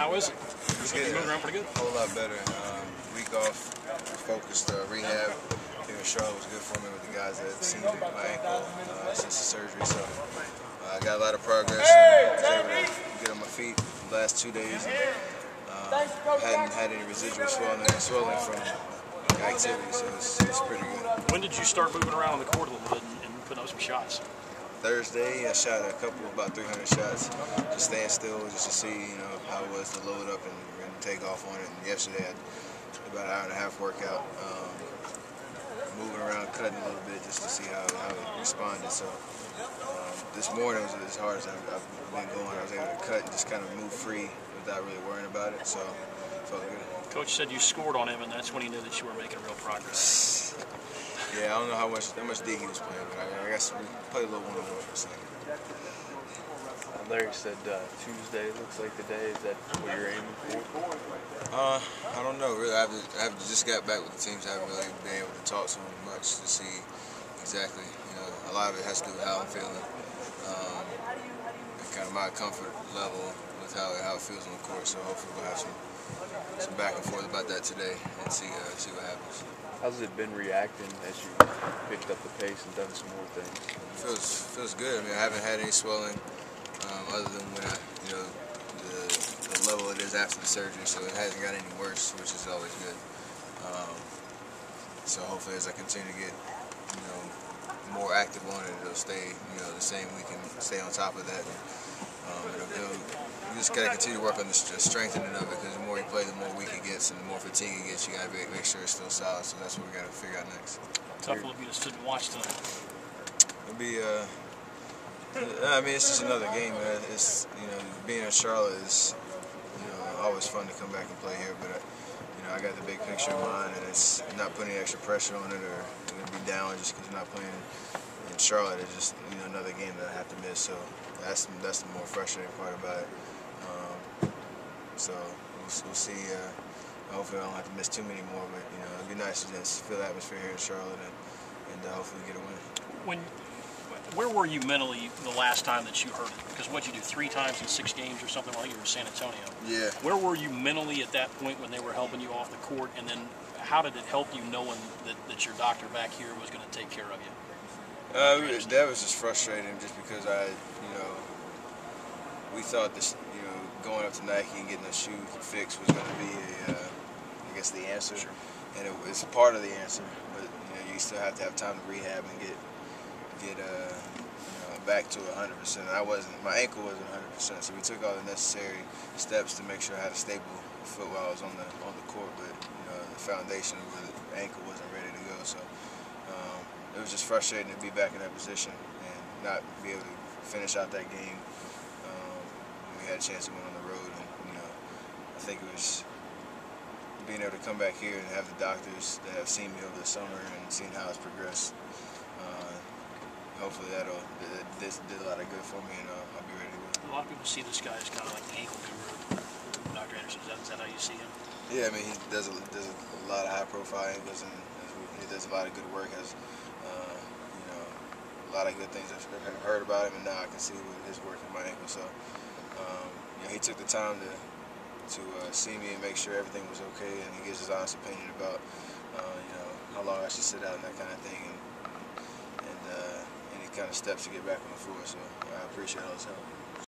How is it? It's You're good. moving around pretty good. A whole lot better. Week off, focused rehab. Here in Charlotte was good for me with the guys that have seen my ankle since the surgery. So I got a lot of progress. And was able to get on my feet the last 2 days. Hadn't had any residual swelling from activity, so it's pretty good. When did you start moving around on the court a little bit and putting up some shots? Thursday, I shot a couple, about 300 shots, just staying still, just to see, how it was to load up and take off on it. And yesterday, I did about an hour and a half workout, moving around, cutting a little bit, just to see how it responded. So this morning was as hard as I've been going. I was able to cut and just kind of move free without really worrying about it. So it felt good. Coach said you scored on him, and that's when he knew that you were making real progress. Yeah, I don't know how much D he was playing, but I guess we played a little one-on-one for a second. Larry said Tuesday looks like the day. Is that what you're aiming for? I don't know, really. I've just got back with the teams. I haven't really been able to talk to them much to see exactly. A lot of it has to do with how I'm feeling, and kind of my comfort level with how it feels on the court. So hopefully we'll have some back and forth about that today and see what happens. How's it been reacting as you picked up the pace and done some more things? Feels good. I mean, I haven't had any swelling other than when the level it is after the surgery, so it hasn't got any worse, which is always good. So hopefully, as I continue to get more active on it, it'll stay the same. We can stay on top of that. You just gotta continue to work on the strengthening of it, because the more you play, the more weak it gets, and the more fatigue it gets. You gotta make sure it's still solid. So that's what we gotta figure out next. Tough will be to sit and watch tonight. It'll be. I mean, it's just another game, man. It's being in Charlotte is always fun to come back and play here, but I got the big picture in mind, and it's not putting extra pressure on it or gonna be down just because you're not playing in Charlotte. It's just another game that I have to miss. So that's the more frustrating part about it. So we'll see. Hopefully I don't have to miss too many more, but it'd be nice to just feel the atmosphere here in Charlotte and hopefully get a win. Where were you mentally the last time that you hurt it? Because what'd you do, 3 times in 6 games or something while you were in San Antonio? Yeah. Where were you mentally at that point when they were helping you off the court, and then how did it help you knowing that your doctor back here was going to take care of you? That was just frustrating, just because we thought this, going up to Nike and getting a shoe fixed was going to be I guess the answer. Sure. And it's part of the answer, but you still have to have time to rehab and get back to 100%. My ankle wasn't 100%, so we took all the necessary steps to make sure I had a stable foot while I was on the court. But the foundation of the ankle wasn't ready to go, so it was just frustrating to be back in that position and not be able to finish out that game. We had a chance to win on the road, and I think it was being able to come back here and have the doctors that have seen me over the summer and seen how it's progressed. Hopefully this did a lot of good for me, and I'll be ready to win. A lot of people see this guy as kind of like the ankle guru, Dr. Anderson. Is that how you see him? Yeah, I mean, he does a lot of high-profile angles, and he does a lot of good work. Has a lot of good things I've heard about him, and now I can see his work in my ankle. So he took the time to see me and make sure everything was okay, and he gives his honest opinion about how long I should sit out and that kind of thing, and any kind of steps to get back on the floor. So I appreciate all his help.